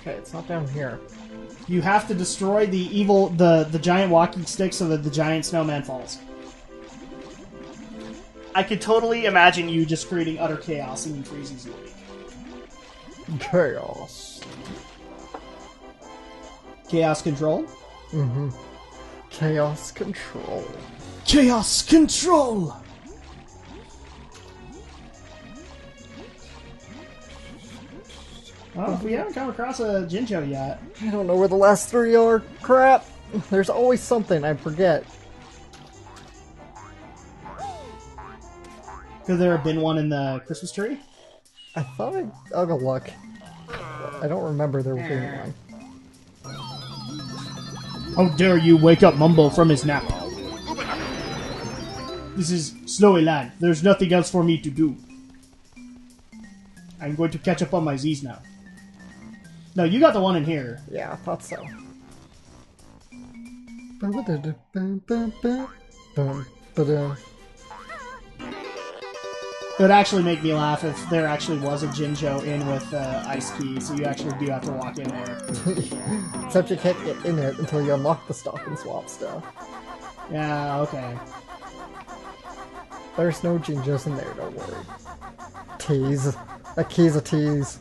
Okay, it's not down here. You have to destroy the giant walking stick so that the giant snowman falls. I could totally imagine you just creating utter chaos in Freezeezy Peak. Chaos. Chaos control? Mm-hmm. Chaos control. Chaos control! Oh, we haven't come across a Jinjo yet. I don't know where the last 3 are. Crap! There's always something I forget. Could there have been one in the Christmas tree? I thought I'll go look. I don't remember there being one. How dare you wake up Mumbo from his nap? This is Snowy Land. There's nothing else for me to do. I'm going to catch up on my Z's now. No, you got the one in here. Yeah, I thought so. It would actually make me laugh if there actually was a Jinjo in with Ice Key, so you actually do have to walk in there. Except you can't get in it until you unlock the stop and swap stuff. Yeah, okay. There's no Jinjos in there, don't worry. Tease. That key's a tease.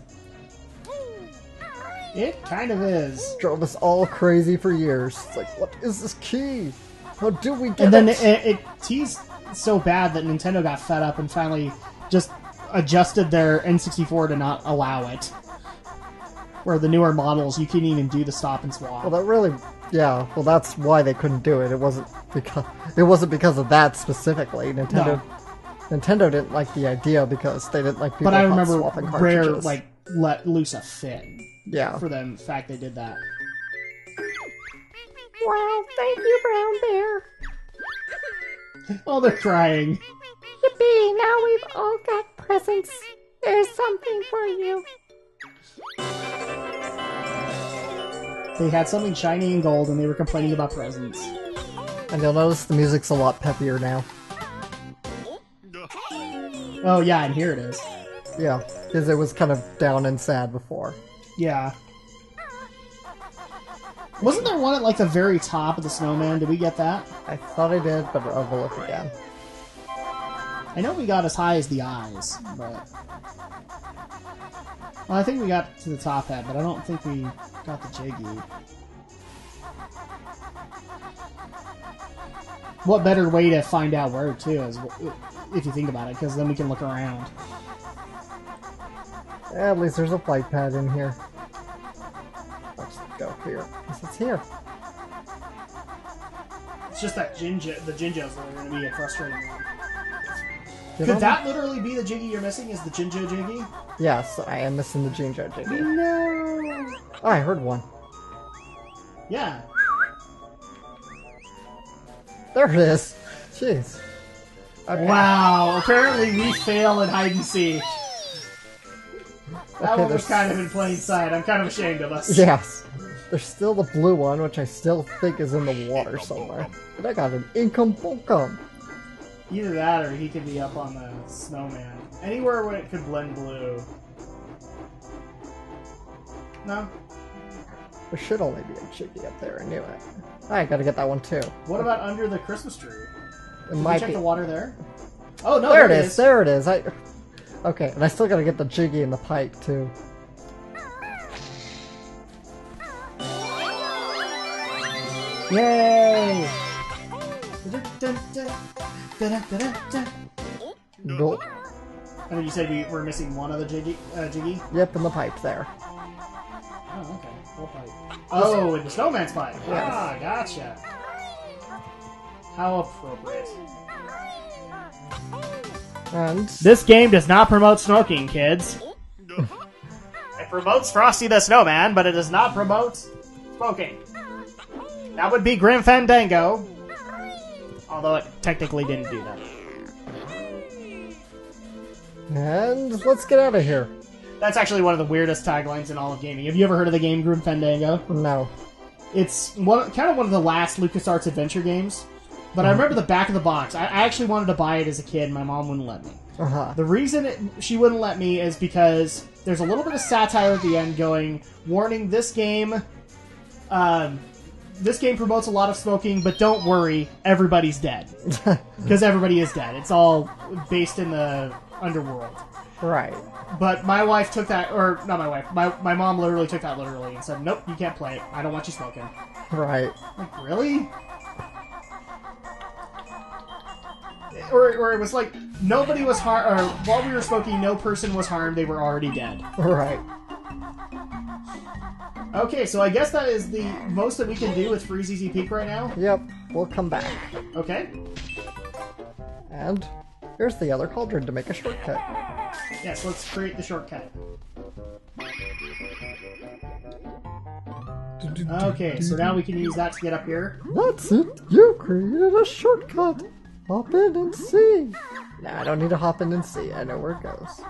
It kind of is. Drove us all crazy for years. It's like, what is this key? How do we get And then it? it teased so bad that Nintendo got fed up and finally just adjusted their N64 to not allow it. Where the newer models, you can't even do the stop and swap. Well, that really, yeah. Well, that's why they couldn't do it. It wasn't because of that specifically. Nintendo didn't like the idea because they didn't like people but I remember swapping Rare cartridges. let loose a fit. Yeah. For the fact they did that. Wow, thank you, Brown Bear. Oh, they're crying. Yippee, now we've all got presents. There's something for you. They had something shiny and gold and they were complaining about presents. And you'll notice the music's a lot peppier now. Oh yeah, and here it is. Yeah, because it was kind of down and sad before. Yeah. Wasn't there one at like the very top of the snowman? Did we get that? I thought I did, but I'll go look again. I know we got as high as the eyes, but... Well, I think we got to the top hat, but I don't think we got the Jiggy. What better way to find out where, too, is if you think about it, because then we can look around. At least there's a flight pad in here. Let's go here. Yes, it's here. It's just that the Jinjos that are going to be a frustrating one. Get Could on that literally be the Jiggy you're missing? Is the Jinjo Jiggy? Yes, I am missing the Jinjo Jiggy. No! Oh, I heard one. Yeah. There it is. Jeez. Okay. Wow, apparently we fail at hide and seek. That Okay, one was kind of in plain sight. I'm kind of ashamed of us. Yes. There's still the blue one, which I still think is in the water somewhere. But I got an income bunkum. Either that or he could be up on the snowman. Anywhere where it could blend blue. No? There should only be a Jiggy up there, I knew it. I gotta get that one too. What about under the Christmas tree? It Did we might check be. the water there? Oh no, There it is, there it is. Okay, and I still gotta get the Jiggy and the pipe too. Yay! Go. I know you said we were missing one of the Jiggy. Yep, and the pipe there. Oh, okay. Full pipe. Oh, and the snowman's pipe. Yes. Ah, gotcha. How appropriate. And This game does not promote smoking, kids. It promotes Frosty the Snowman, but it does not promote smoking. That would be Grim Fandango. Although it technically didn't do that. And let's get out of here. That's actually one of the weirdest taglines in all of gaming. Have you ever heard of the game Grim Fandango? No. It's kind of one of the last LucasArts adventure games. But I remember the back of the box. I actually wanted to buy it as a kid. My mom wouldn't let me. The reason she wouldn't let me is because there's a little bit of satire at the end going, warning, this game promotes a lot of smoking, but don't worry, everybody's dead. Because everybody is dead. It's all based in the underworld. Right. But my wife took that, or not my wife, my mom literally took that literally and said, nope, you can't play it. I don't want you smoking. Right. Like, really? Or it was like, nobody was harmed, or while we were smoking, no person was harmed, they were already dead. Right. Okay, so I guess that is the most that we can do with Freezeezy Peak right now? Yep, we'll come back. Okay. And here's the other cauldron to make a shortcut. Yes, let's create the shortcut. Okay, so now we can use that to get up here. That's it! You created a shortcut! Hop in and see! Nah, I don't need to hop in and see. I know where it goes.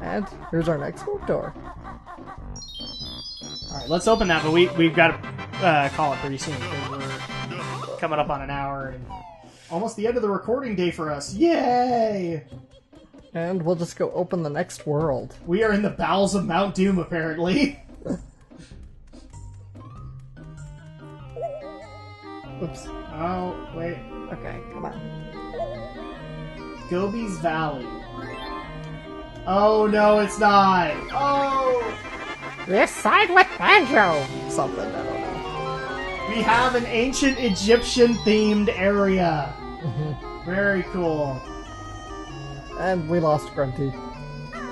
And here's our next smoke door. Alright, let's open that, but we've got to call it pretty soon, because we're coming up on an hour, and almost the end of the recording day for us. Yay! And we'll just go open the next world. We are in the bowels of Mount Doom, apparently. Oops. Oh, wait. Okay, come on. Gobi's Valley. Oh, no, it's not. Oh! This side with Banjo! Something, I don't know. We have an ancient Egyptian-themed area. Very cool. And we lost Grunty.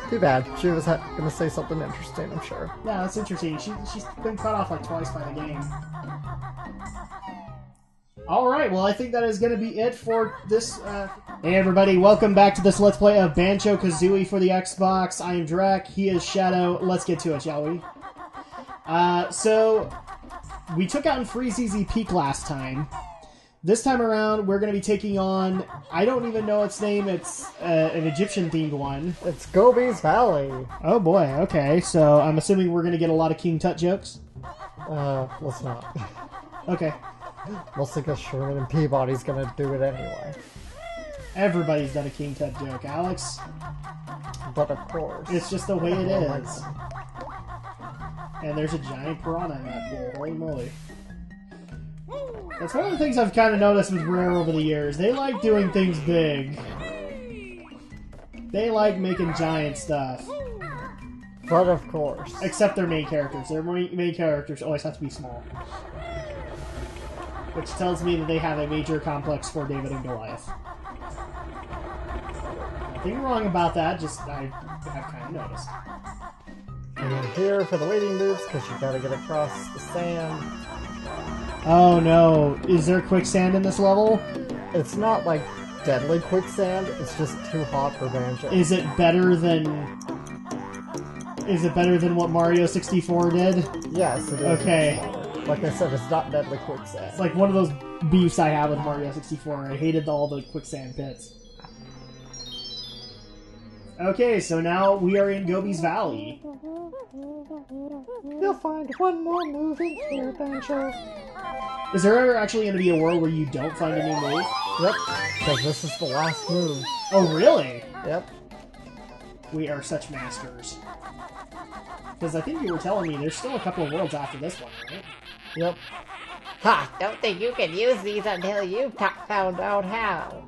Too bad. She was gonna say something interesting, I'm sure. Yeah, that's interesting. She's been cut off like twice by the game. Alright, well I think that is going to be it for this... Hey everybody, welcome back to this Let's Play of Banjo Kazooie for the Xbox. I am Drak, he is Shadow. Let's get to it, shall we? So, we took out in Freezeezy Peak last time. This time around, we're going to be taking on... I don't even know its name, it's an Egyptian-themed one. It's Gobi's Valley. Oh boy, okay, so I'm assuming we're going to get a lot of King Tut jokes? Let's not. Okay. Mostly because Sherman and Peabody's gonna do it anyway. Everybody's done a King Tut joke, Alex. But of course. It's just the way it Oh my is. God. And there's a giant piranha in that pool. Holy moly. That's one of the things I've kind of noticed with Rare over the years. They like doing things big. They like making giant stuff. But of course. Except their main characters. Their main characters always have to be small. Which tells me that they have a major complex for David and Goliath. Nothing wrong about that, just I've kind of noticed. And you're here for the waiting booths because you gotta get across the sand. Oh no, is there quicksand in this level? It's not like deadly quicksand, it's just too hot for Banjo. Is it better than... Is it better than what Mario 64 did? Yes, it is. Okay. Like I said, it's not deadly quicksand. It's like one of those beefs I have with Mario 64. I hated all the quicksand pits. Okay, so now we are in Gobi's Valley. You'll find one more move in here, Banjo. Is there ever actually going to be a world where you don't find a new move? Yep, because this is the last move. Oh, really? Yep. We are such masters. Because I think you were telling me there's still a couple of worlds after this one, right? Yep. Ha! Don't think you can use these until you've found out how.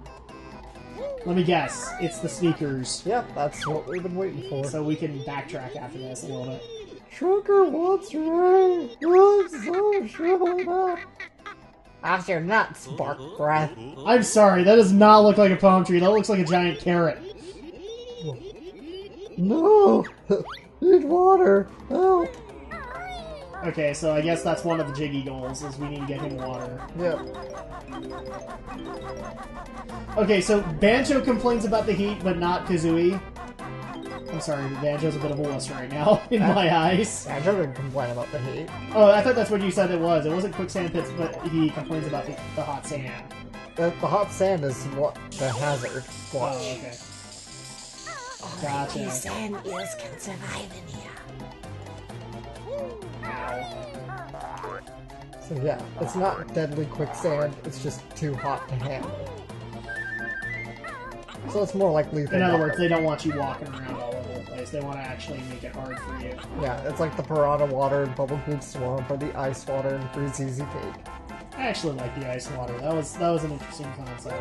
Let me guess. It's the sneakers. Yep, that's what we've been waiting for. So we can backtrack after this a little bit. Trunker wants rain. I'm so shriveled up. Off your nuts, bark breath. I'm sorry, that does not look like a palm tree. That looks like a giant carrot. No! Need water! Help! Okay, so I guess that's one of the Jiggy goals, is we need to get him water. Yep. Okay, so Banjo complains about the heat, but not Kazooie. I'm sorry, Banjo's a bit of a wuss right now, in my eyes. Banjo didn't complain about the heat. Oh, I thought that's what you said it was. It wasn't quicksand pits, but he complains about the hot sand. The hot sand is what the hazard. Watch. Oh, okay. Gotcha. These sand eels can survive in here. So yeah, it's not deadly quicksand, it's just too hot to handle. So it's more like lethal. In other words, they don't want you walking around all over the place. They want to actually make it hard for you. Yeah, it's like the Piranha Water and Bubblegloop Swamp, or the Ice Water and Freezeezy Peak. I actually like the ice water. That was an interesting concept.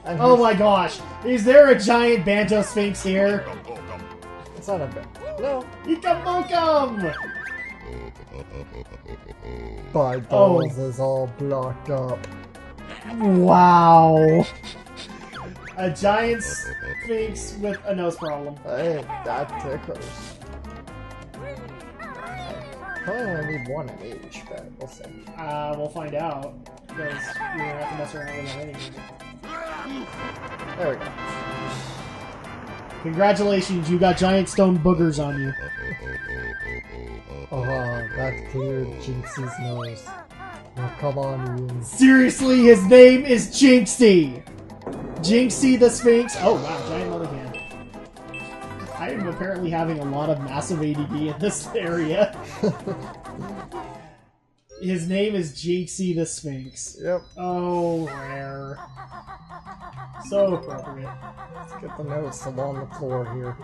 And Oh my gosh! Is there a giant Banjo Sphinx here? It's not a bit. No. Ikamokum! My balls is all blocked up. Wow! A giant Sphinx with a nose problem. Hey, that tickles. Probably only need one in each, but we'll see. We'll find out. Because you're gonna have to mess around with it anyway. There we go. Congratulations, you got giant stone boogers on you. Oh, that cleared Jinxie's nose. Now come on, Ian. Seriously, his name is Jinxie! Jinxie the Sphinx. Oh wow, giant mulligan. I am apparently having a lot of massive ADD in this area. His name is Jinxie the Sphinx. Yep. Oh, rare. So appropriate. Let's get the notes along the floor here.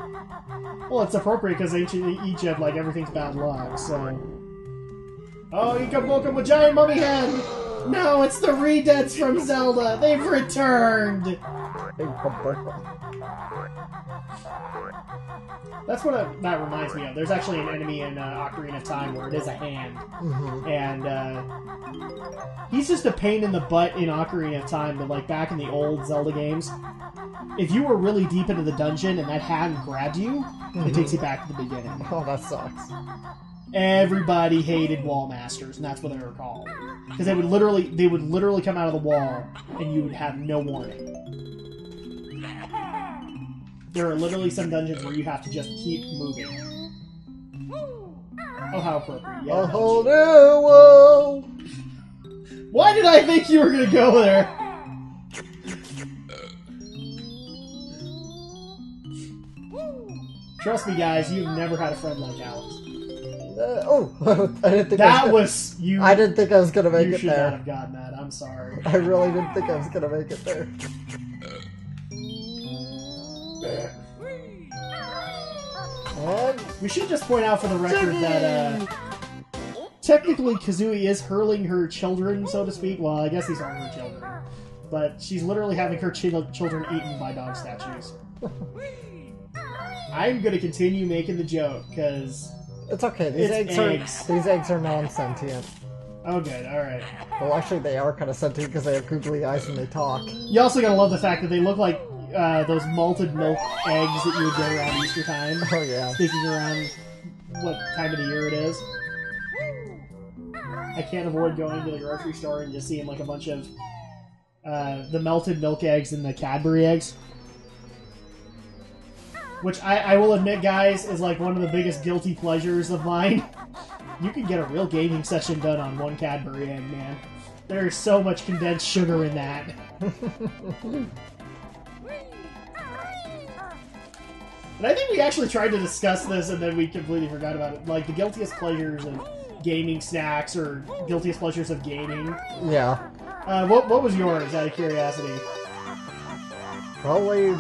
Well, it's appropriate because each have, like, everything's bad luck, so... Oh, you can book him with giant mummy head! No, it's the Redeads from Zelda! They've returned! Hey, That's what that reminds me of. There's actually an enemy in Ocarina of Time where it is a hand. And he's just a pain in the butt in Ocarina of Time, but like back in the old Zelda games, if you were really deep into the dungeon and that hand grabbed you, it takes you back to the beginning. Oh, that sucks. Everybody hated wall masters, and that's what they were called. Because they would literally come out of the wall, and you would have no warning. There are literally some dungeons where you have to just keep moving. Oh, how appropriate. Yeah, a whole new world! Why did I think you were going to go there? Trust me, guys, you've never had a friend like Alex. I didn't think that was you. I didn't think I was gonna make you it should there. not have gotten that. I'm sorry. I really didn't think I was gonna make it there. And We should just point out for the record that technically Kazooie is hurling her children, so to speak. Well, I guess these aren't her children, but she's literally having her children eaten by dog statues. I'm gonna continue making the joke because. it's okay. It's These eggs are non-sentient. Oh, good. All right. Well, actually, they are kind of sentient because they have googly eyes and they talk. You also gotta love the fact that they look like those malted milk eggs that you would get around Easter time. Oh yeah. Sticking around what time of the year it is. I can't avoid going to the grocery store and just seeing like a bunch of the melted milk eggs and the Cadbury eggs. Which I will admit, guys, is like one of the biggest guilty pleasures of mine. You can get a real gaming session done on one Cadbury egg, man. There's so much condensed sugar in that. And I think we actually tried to discuss this and then we completely forgot about it. Like the guiltiest pleasures of gaming snacks or guiltiest pleasures of gaming. Yeah. What was yours, out of curiosity? Probably,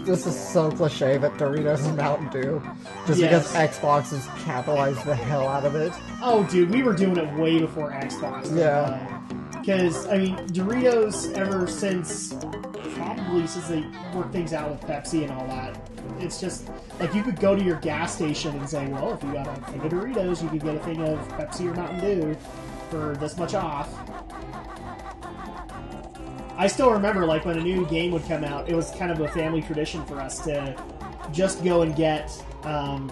this is so cliche, but Doritos and Mountain Dew. Just Yes. because Xbox has capitalized the hell out of it. Oh, dude, we were doing it way before Xbox. Yeah. Because, I mean, Doritos, ever since, probably since they worked things out with Pepsi and all that, it's just, like, you could go to your gas station and say, well, if you got a thing of Doritos, you could get a thing of Pepsi or Mountain Dew for this much off. I still remember, like, when a new game would come out, it was kind of a family tradition for us to just go and get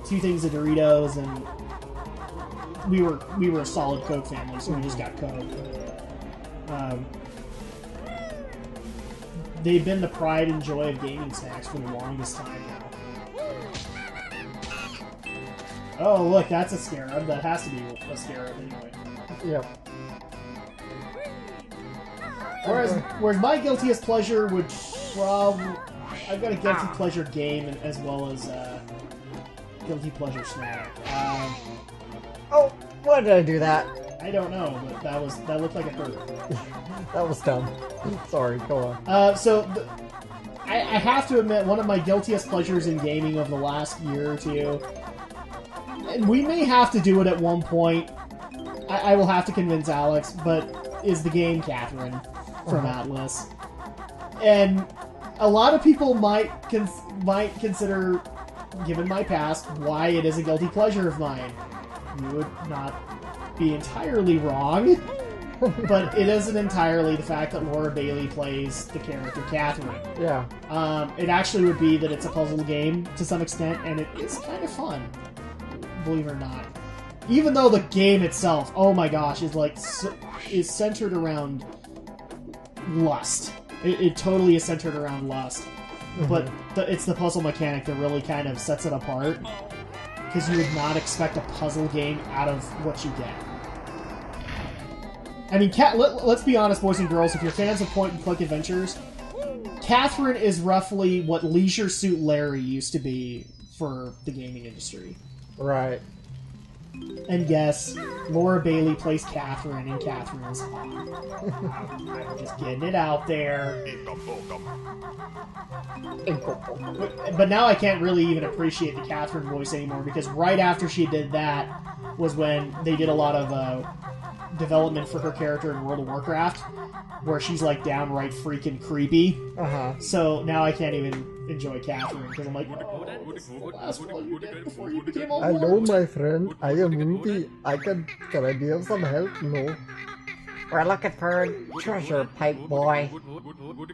2 things of Doritos, and we were a solid Coke family, so we just got Coke. They've been the pride and joy of gaming snacks for the longest time now. Oh, look, that's a Scarab. That has to be a Scarab anyway. Yep. Whereas my guiltiest pleasure would probably... I've got a guilty pleasure game as well as guilty pleasure snack. Oh, why did I do that? I don't know, but that looked like it hurt. That was dumb. Sorry, go on. I have to admit, one of my guiltiest pleasures in gaming of the last year or two, and we may have to do it at one point, I will have to convince Alex, but is the game Catherine from Atlas. And a lot of people might consider, given my past, why it is a guilty pleasure of mine. You would not be entirely wrong, but it isn't entirely the fact that Laura Bailey plays the character Catherine. Yeah. It actually would be that it's a puzzle game to some extent, and it is kind of fun, believe it or not. Even though the game itself, oh my gosh, is centered around lust. It totally is centered around lust. Mm-hmm. But it's the puzzle mechanic that really kind of sets it apart. Because you would not expect a puzzle game out of what you get. I mean, let's be honest, boys and girls, if you're fans of point-and-click adventures, Catherine is roughly what Leisure Suit Larry used to be for the gaming industry. Right. And yes, Laura Bailey plays Catherine, and Catherine is hot. I'm just getting it out there. But now I can't really even appreciate the Catherine voice anymore, because right after she did that was when they did a lot of development for her character in World of Warcraft, where she's like downright freaking creepy. So now I can't even enjoy Catherine, because I'm like, oh, this is the last one you did before you became all Hello, my friend. I am Ruby. Can I be of some help? No. We're looking for a treasure, pipe boy.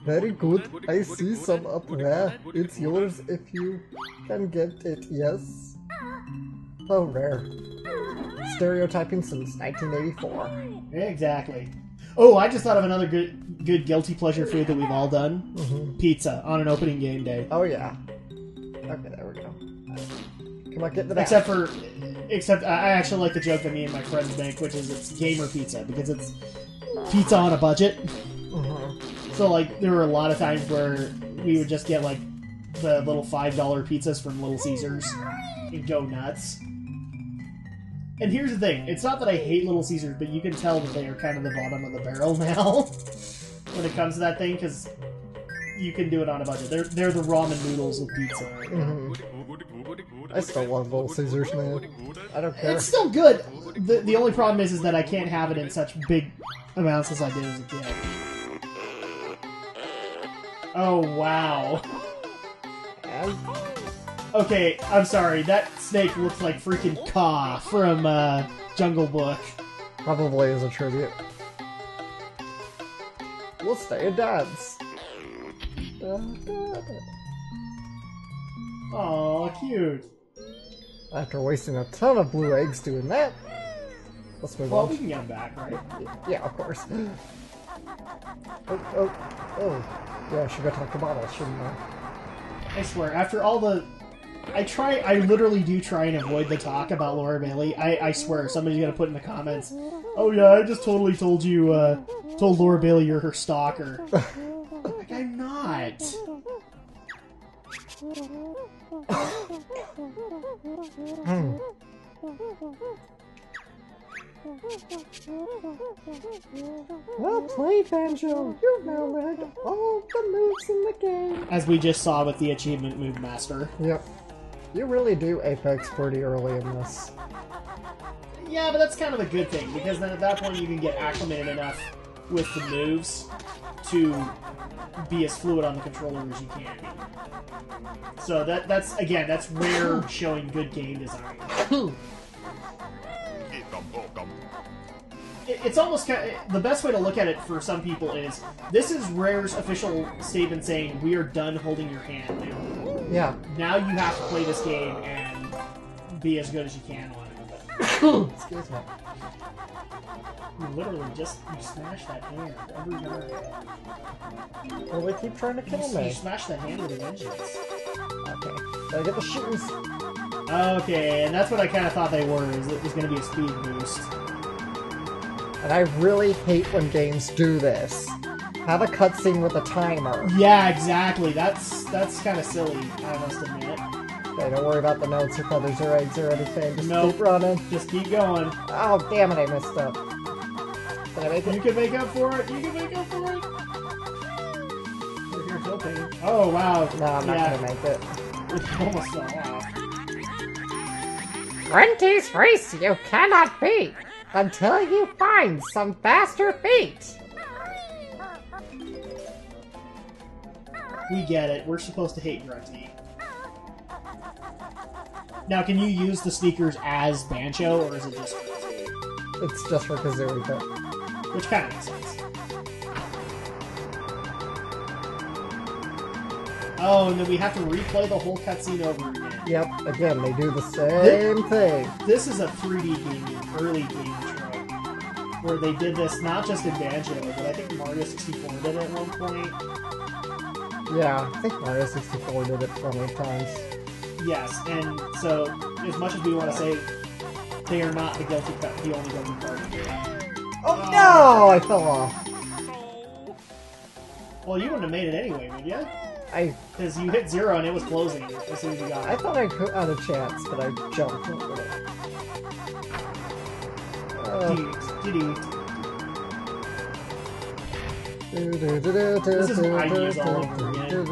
Very good. I see some up there. It's yours if you can get it, yes? Oh, rare. Stereotyping since 1984. Exactly. Oh, I just thought of another good guilty pleasure food that we've all done. Mm-hmm. Pizza on an opening game day. Oh, yeah. Okay, there we go. Come on, get the back. Except I actually like the joke that me and my friends make, which is it's gamer pizza, because it's pizza on a budget. Mm-hmm. So, like, there were a lot of times where we would just get, like, the little $5 pizzas from Little Caesars and go nuts. And here's the thing, it's not that I hate Little Caesars, but you can tell that they are kind of the bottom of the barrel now when it comes to that thing, because you can do it on a budget. They're the ramen noodles with pizza. Mm-hmm. I still love Little Caesars, man. I don't care. It's still good. The only problem is that I can't have it in such big amounts as I did as a kid. Oh, wow. Okay, I'm sorry. That snake looks like freaking Kaa from Jungle Book. Probably as a tribute. We'll stay and dance. Aw, cute. After wasting a ton of blue eggs doing that, let's move on. Well, we can get them back, right? Yeah, of course. Oh. Yeah, I should go talk to Bottle, shouldn't I? I swear, after all the... I literally do try and avoid the talk about Laura Bailey. I swear, somebody's gonna put in the comments, oh yeah, I just totally told Laura Bailey you're her stalker. Like, I'm not. Well played, Banjo. You've now learned all the moves in the game. As we just saw with the Achievement Move Master. Yep. You really do apex pretty early in this. Yeah, but that's kind of a good thing, because then at that point you can get acclimated enough with the moves to be as fluid on the controller as you can be. So that's rare showing good game design. It's almost kind of, the best way to look at it for some people is, this is Rare's official statement saying, we are done holding your hand now. Yeah. Now you have to play this game and be as good as you can on it. Excuse me. You literally you smash that hand every time. Well, they keep trying to kill me. You smash that hand with a vengeance. Okay. Gotta get the shoes. Okay, and that's what I kind of thought they were, is it was going to be a speed boost. And I really hate when games do this. Have a cutscene with a timer. Yeah, exactly. That's kind of silly, I must admit. Okay, don't worry about the notes or feathers or eggs or anything. Just Nope. keep running. Just keep going. Oh, damn it, I messed up. Can I make it? You can make up for it. You can make up for it. If you're tilting. Oh wow. No, I'm not gonna make it. It almost fell off. 20's race you cannot beat until you find some faster feet. We get it. We're supposed to hate Grunty. Now, can you use the sneakers as Banjo, or is it just for Kazooie? It's just for Kazooie, but... Which kind of makes sense. Oh, and then we have to replay the whole cutscene over again. Yep, again, they do the same thing. This is a 3D gaming, early gaming trope, where they did this not just in Banjo, but I think Mario 64 did it at one point. Yeah, I think Mario 64 did it plenty of times. Yes, and so, as much as we want to say they are not the only guilty party. Oh no! I fell off. Well, you wouldn't have made it anyway, would you? Because you hit 0 and it was closing as soon as you got it. I thought I could had a chance, but I jumped over it. This is ideas all over again.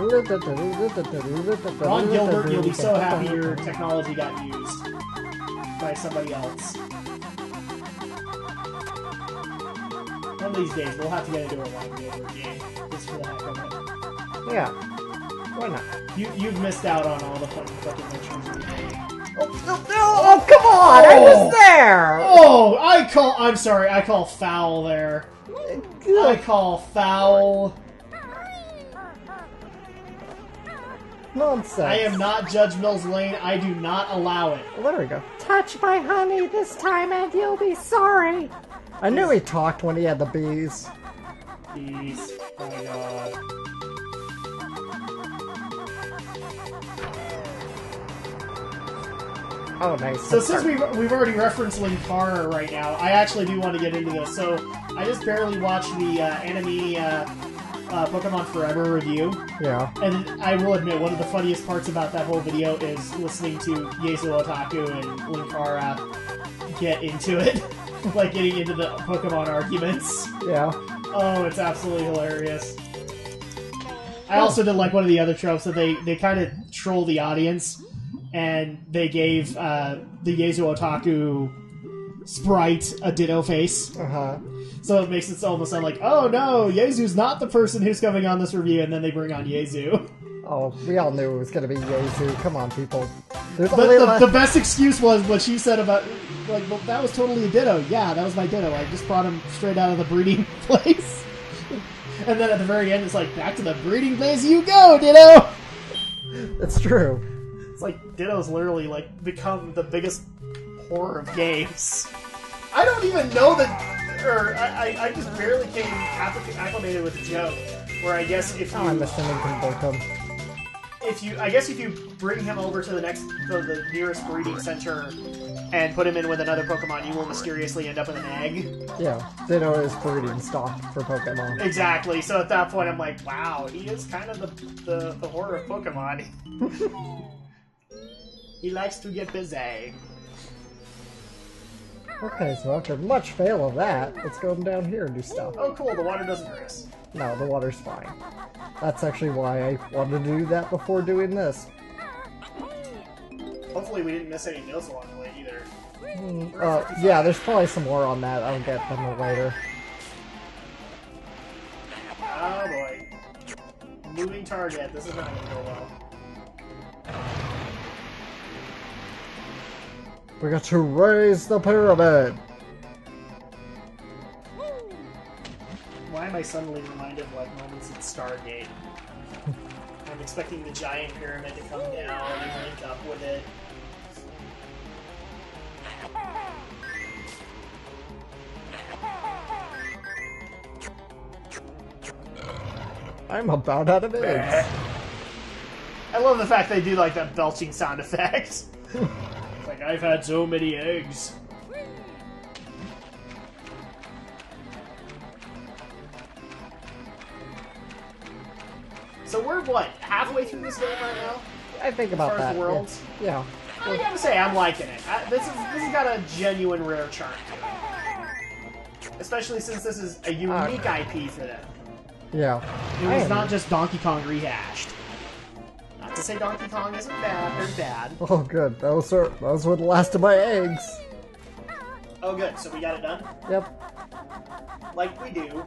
Ron Gilbert, you'll be so happy your technology got used by somebody else. One of these days, we'll have to get into a Ron Gilbert game, just for the heck of it. Yeah, why not? You've missed out on all the fun fucking adventures we made. Oh, come on! I was there! Oh, I'm sorry, I call foul there. I call foul. Nonsense. I am not Judge Mills Lane. I do not allow it. Well, there we go. Touch my honey this time and you'll be sorry. I knew he talked when he had the bees. Bees. Oh my god. Oh, nice. So since we've already referenced Linkara right now, I actually do want to get into this. So I just barely watched the Anime Pokemon Forever review. Yeah. And I will admit, one of the funniest parts about that whole video is listening to Yezu Otaku and Linkara get into it. Like, getting into the Pokemon arguments. Yeah. Oh, it's absolutely hilarious. I also did like one of the other tropes that they kind of troll the audience, and they gave the Yezu Otaku sprite a Ditto face. Uh-huh. So it makes it almost sound like, oh no, Yezu's not the person who's coming on this review, and then they bring on Yezu. Oh, we all knew it was going to be Yezu. Come on, people. The best excuse was what she said about, like, well, that was totally a Ditto. Yeah, that was my Ditto. I just brought him straight out of the breeding place. And then at the very end, it's like, back to the breeding place you go, Ditto! It's true. It's like, Ditto's literally, like, become the biggest horror of games. I don't even know that, or I just barely came acclimated with the joke, where I guess if you... Oh, I'm assuming can both him. If you bring him over to the nearest breeding center and put him in with another Pokemon, you will mysteriously end up with an egg. Yeah, Ditto is breeding stock for Pokemon. Exactly, so at that point I'm like, wow, he is kind of the horror of Pokemon. He likes to get busy. Okay, so after much fail of that, let's go down here and do stuff. Oh cool, the water doesn't hurt us. No, the water's fine. That's actually why I wanted to do that before doing this. Hopefully we didn't miss any notes along the way either. Yeah, there's probably some more on that. I'll get them later. Oh boy. Moving target, this is not going to go well. We got to raise the pyramid! Why am I suddenly reminded of like moments in Stargate? I'm expecting the giant pyramid to come down and link up with it. I'm about out of eggs. I love the fact they do like that belching sound effect. It's like, I've had so many eggs. So we're, what, halfway through this game right now? I think about as far that. As the worlds? Yeah. I gotta say, I'm liking it. This has got a genuine rare charm to it. Especially since this is a unique IP for them. Yeah. It was not just Donkey Kong rehashed. Not to say Donkey Kong isn't bad, or bad. Oh, good. Those were the last of my eggs. Oh, good. So we got it done? Yep. Like we do.